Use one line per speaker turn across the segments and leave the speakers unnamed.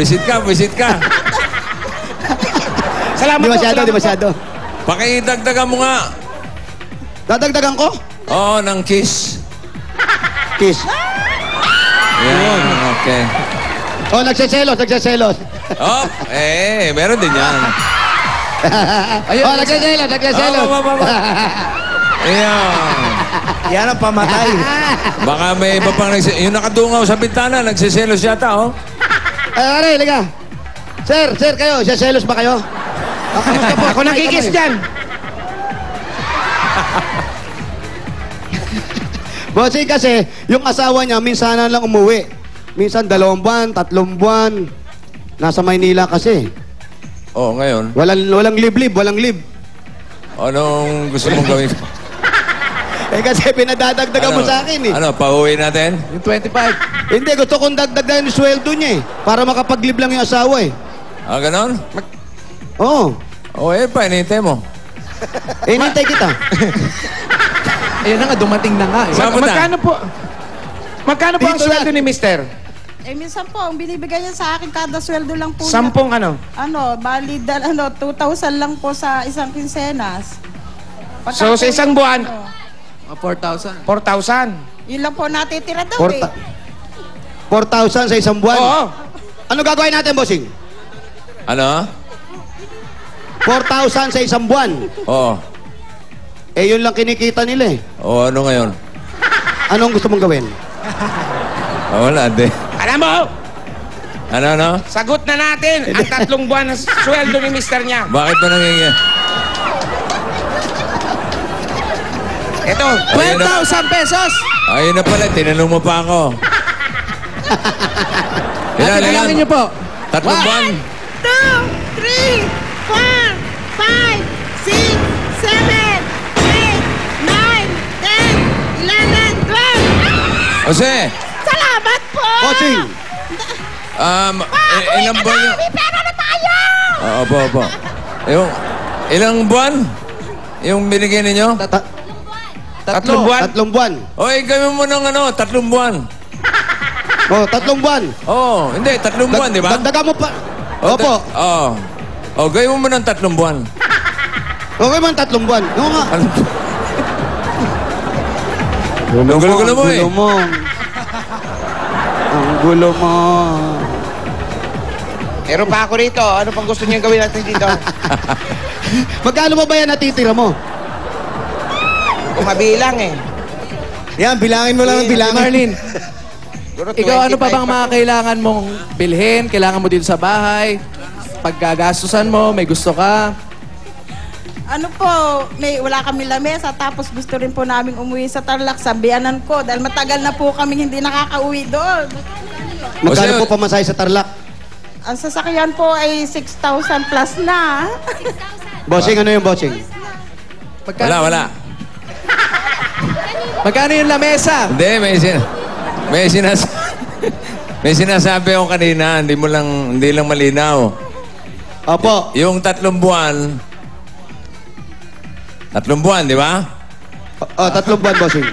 Visit ka, visit ka.
Salamat po, salamat
Di masyado.
Pakidagdagan mo nga.
Dadagdagan ko?
Oo, ng kiss.
Kiss.
Yan, okay.
Oh, nagseselos.
Oh, meron din yan.
Oh, nagseselos.
Ayan.
Yan ang pamatay.
Baka may iba pang yung nakadungaw sa bintana, nagsiselos yata, oh.
Ay, liga. Sir, kayo, seselos ba kayo? Kamusta po?
Ako nakikis dyan.
Bossing kasi, yung asawa niya, minsan lang umuwi. Minsan 2 buwan, 3 buwan. Nasa Maynila kasi.
Oh, ngayon.
Walang live.
Anong gusto mong gawin?
Kasi pinadadagdagan mo sa akin eh.
Ano, pauwi natin?
Yung 25.
Hindi, gusto kong dagdagan yung sweldo niya eh. Para makapag-live lang yung asawa eh.
Ah, ganon?
Oo.
Oh, painintay mo.
Hinintay kita.
Ayun na nga, dumating na nga.
Saan punta?
Magkano po ang
Dito
sweldo
lang.
ni Mister?
Minsan po, ang binibigay niya sa akin, kada sweldo lang po.
10 ano?
Bali, 2,000 lang po sa isang kinsenas.
So, sa isang buwan,
4,000.
4,000.
Yun lang po natitira daw eh.
4,000 sa isang buwan.
Oo.
Ano gagawin natin, bossing?
Ano?
4,000 sa isang buwan.
Oo.
Yun lang kinikita nila eh.
Oh, ano ngayon?
Anong gusto mong gawin?
Wala, di.
Alam mo,
Ano?
sagot na natin ang 3 buwan na sweldo ni Mister niya.
Bakit ba nangyayari?
Ito,
12,000 pesos!
Ayun na pala, tinanong mo pa ako.
Ate, bilangin niyo po.
3 buwan?
2, 3, 4, 5, 6, 7, 8, 9, 10, 11, 12.
Jose,
Salamat po!
Bossing!
ilang buwan yung...
May pera na tayo!
Opo. Ilang buwan? Yung binigyan ninyo?
3 buwan.
3 buwan.
Oy, gawin mo ng 3 buwan.
Oh, 3 buwan.
Oo, hindi, 3 buwan, di ba?
Dagdagan mo pa. Opo.
Oo. Oh, gawin mo ng 3 buwan.
Okay man, 3 buwan. Oo nga.
Ang gulo-gulo mo eh.
Ang gulo mo. Ang gulo mo.
Meron pa ako rito. Ano pang gusto niyo gawin natin dito?
Magkano ba yan natitira mo?
Kung mabilang eh.
Yan, bilangin mo lang ang bilangin.
Marlene,
Siguro
ikaw ano pa
25
bang mga kailangan mong bilhin? Kailangan mo dito sa bahay? Pagkagastusan mo, may gusto ka?
Ano po, wala kami lamesa, tapos gusto rin po namin umuwi sa Tarlac, sa biyanan ko, dahil matagal na po kami hindi nakakauwi doon.
Magkano po pamasahe sa Tarlac?
Ang sasakyan po ay 6,000 plus na.
Bossing, ano yung bossing?
Wala.
Magkano yung lamesa?
Hindi, may sinasabi ako kanina, hindi lang malinaw.
Opo.
Yung 3 buwan, 3 buwan, di ba?
Oh, 3 buwan, bossing.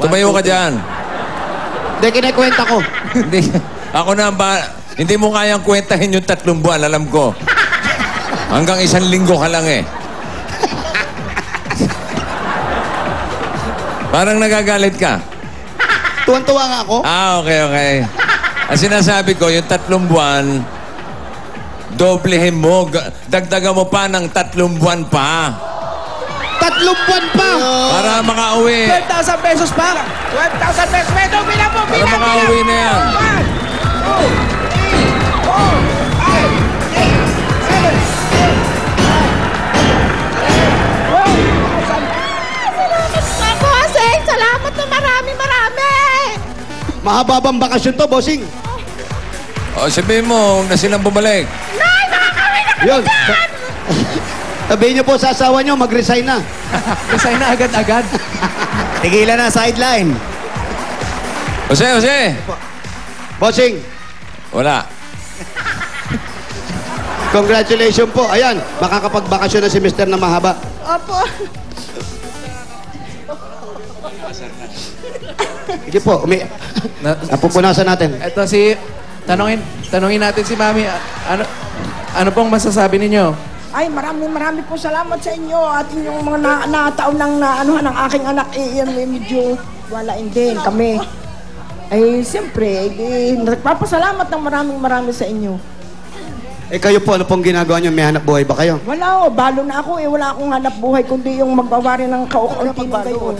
Tumayo ka dyan.
Hindi, kinikwenta ko.
Hindi, ako na hindi mo kayang kwentahin yung 3 buwan, alam ko. Hanggang 1 linggo ka lang eh. Parang nagagalit ka.
Tuwan-tuwa nga ako.
Okay. Ang sinasabi ko, yung 3 buwan, doblehin mo, dagdagan mo pa ng 3 buwan pa.
3 buwan pa!
Para makauwi.
12,000 pesos pa!
12,000 pesos. Ito, bilang mo,
Para makauwi na yan.
1, 2, 3, 4, 5, 6, 7, 8, 9, 10, 11, 12. Salamat na marami!
Mahaba bang bakasyon to, bossing?
O, sabihin mo, huwag na silang bumalik.
Nay, nakakawin na kami
Yun.
dyan!
Sabihin niyo po sa asawa niyo, mag-resign na.
Resign na agad-agad.
Tigilan na, sideline.
Jose!
Bossing,
Wala.
congratulations po. Ayan, makakapagbakasyon na si Mr. na mahaba.
Opo.
Sige po, napupunasan natin.
Ito si Tanungin natin si Mami, ano pong masasabi ninyo?
Ay, marami po salamat sa inyo at inyong mga nataon ng naanuhan ng aking anak. Medyo walain din kami. Ay, siyempre, nagpapasalamat ng marami sa inyo.
Eh kayo po, ano pong ginagawa nyo? May hanap buhay ba kayo?
Wala balo na ako wala akong hanap buhay kundi yung magbawari ng kaukunti na gayon.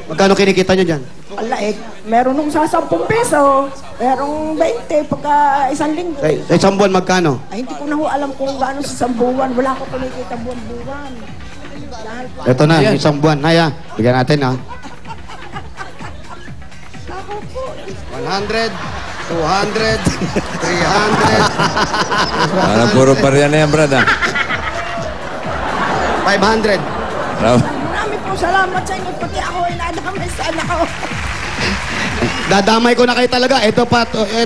Magkano kinikita nyo dyan?
Ala meron nung sa 10 peso, merong 20 pagka isang linggo.
Sa isang buwan magkano?
Ay, hindi ko na ho alam kung gaano sa isang buwan. Wala ko kumikita buwan-buwan. Dahil po,
Ito na,
Ayan.
isang buwan. Haya, bigyan natin ha. 100, 200, 300,
Parang puro barya na yan, Brad, ah.
500.
Raw.
marami po salamat sa inyo. Pati ako ay nadamay sa anak ko.
Dadamay ko na kayo talaga. Ito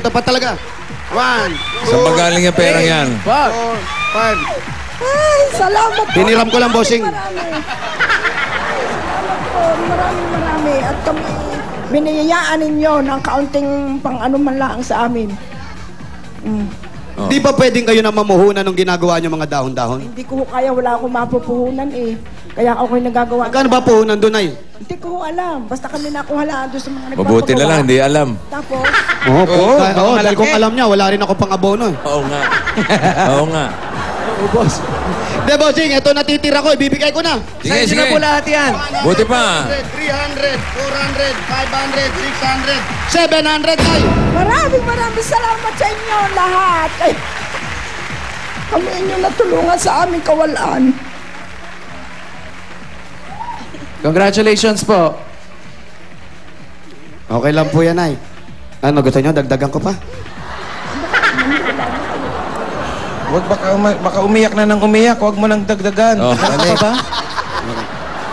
pa talaga. 1,
Saan ba galing yung perang yan?
4, 5.
Ay, salamat po.
Hiniram ko lang, bossing.
Salamat po. Marami. At kami, biniyayaan ninyo ng kaunting pang ano man lang sa amin.
Oh.
Di ba pwedeng kayo na mamuhunan nung ginagawa nyo mga dahon-dahon?
Hindi ko ho kaya, wala akong mapupuhunan eh. Kaya ako yung nagagawa.
Magkano ba puhunan doon ay?
Hindi ko ho alam. Basta kami nakuhalaan doon sa mga nagpapagawa.
Mabuti na lang, hindi alam.
Tapos,
Oo,
Oo,
dahil
malaki.
kung alam niya, wala rin ako pang abono.
Oo nga. Oo nga.
Boss. De, bossing, ito natitira ko, ibibigay ko na.
Sa inyo na po lahat yan.
Buti pa.
300, 400, 500, 600, 700 tayo.
maraming salamat sa inyo lahat. Ay, kami inyong natulungan sa aming kawalan.
Congratulations po.
Okay lang po yan ay. Ano, gusto nyo? Dagdagan ko pa?
Huwag baka umiyak na ng umiyak. Huwag mo nang dagdagan.
Oh.
Ano pa ba?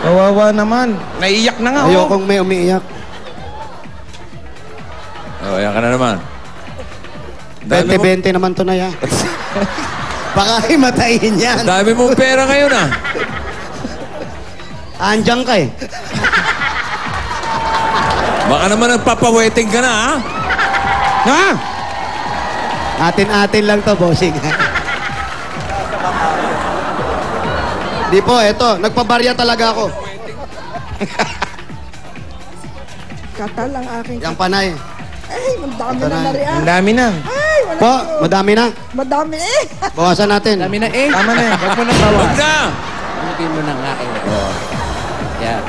Kawawa naman. Naiiyak na nga. oh.
Ayokong may umiiyak.
Oh, yan ka na naman. Dami mo,
20-20 naman to na ya. Baka himatayin yan.
dami mong pera ngayon, ah.
Andiyan ka eh.
Baka naman nagpapaweting ka na, ah.
Ha?
Atin-atin lang to, bossing. Di po, eto. Nagpabarya talaga ako.
Kata lang aking...
Yang panay.
Ay, madami
Ito
na
na.
nariyan.
Ang dami na.
Ay, wala.
Po, madami na.
Madami eh.
Bawasan natin.
Dami na eh.
Tama na eh.
Huwag mo nang
Huwag
bawas.
na.
Ulitin mo na nga eh. Yan.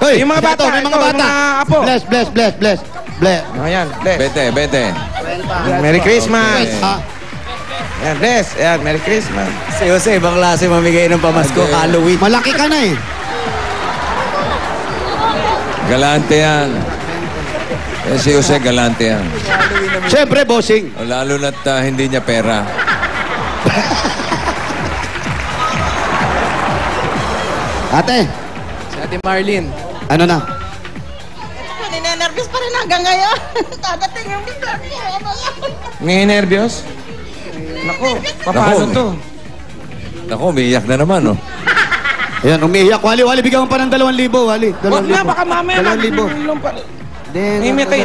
Hoy,
Yung mga
ito,
bata,
may mga
ito,
bata.
yung mga apo.
Bless.
Ayan, bless.
Bete.
Merry Christmas.
Ah,
Ayan, bless. Ayan, Merry Christmas.
Si Jose, ibang klase mamigay ng pamasko,
Okay.
Halloween.
malaki ka na eh.
Galante yan. Eh, si Jose, galante yan.
Siyempre, bossing.
O, lalo na't hindi niya pera.
Ate,
Si Ate Marlene.
ano na?
Ninenervous pa rin hanggang ngayon. Dadating yung bigat niya.
Nervyos? Nako, paano
Nako.
to?
Ako, umiiyak na naman, oh.
Ayan, umiiyak. Wali, bigyan mo pa ng 2,000, Wali. 2,000.
Huwag na, baka mamaya
2,000.
Hindi, kayo.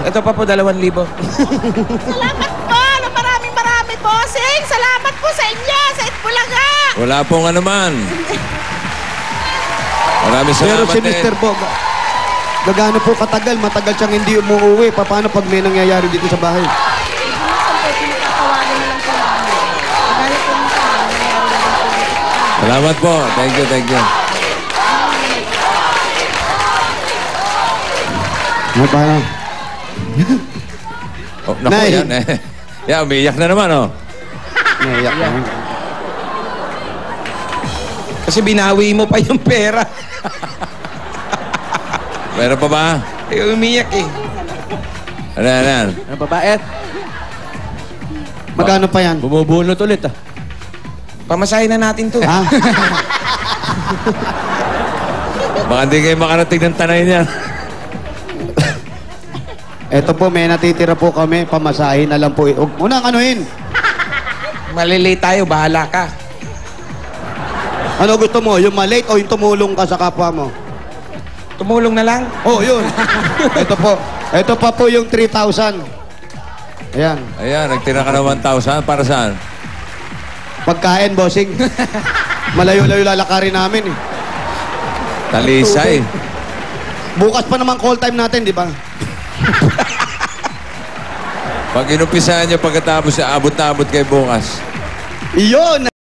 Ito pa po, 2,000.
Salamat po. Marami, bossing. Salamat po sa inyo. Sa Itbulaga.
Wala pong anuman. Maraming
Pero
salamat
si Mr. Bog, gagano po katagal, matagal siyang hindi umuwi. Paano pag may nangyayari dito sa bahay?
Salamat po. Thank you.
Ano paano?
Oh, naku,
Nay.
yan, eh. Yeah, umiiyak na naman, oh.
Naiyak na.
Kasi binawi mo pa yung pera.
Meron pa ba?
Eh, umiyak eh.
Ano yan?
Ano pa ba, Ed?
Magkano pa yan?
Bumubunot ulit, ah.
Pamasahin na natin to.
Ha?
Baka hindi kayo makarating ng tanay niyan.
Eto po, may natitira po kami. Pamasahin na lang po. Huwag mo nang anuhin.
Malilate tayo, bahala ka.
Ano gusto mo? Yung malate o yung tumulong ka sa kapwa mo?
Tumulong na lang.
Oh, yun. Ito po. Ito pa po yung 3,000. Ayan.
Ayan, nagtira ka ng 1,000. Para saan?
Pagkain, bossing. Malayo-layo lalakarin namin eh.
Talisay.
Bukas pa naman call time natin, di ba?
Pag inumpisahan niyo pagkatapos, abot na abot kay bukas.
Iyon!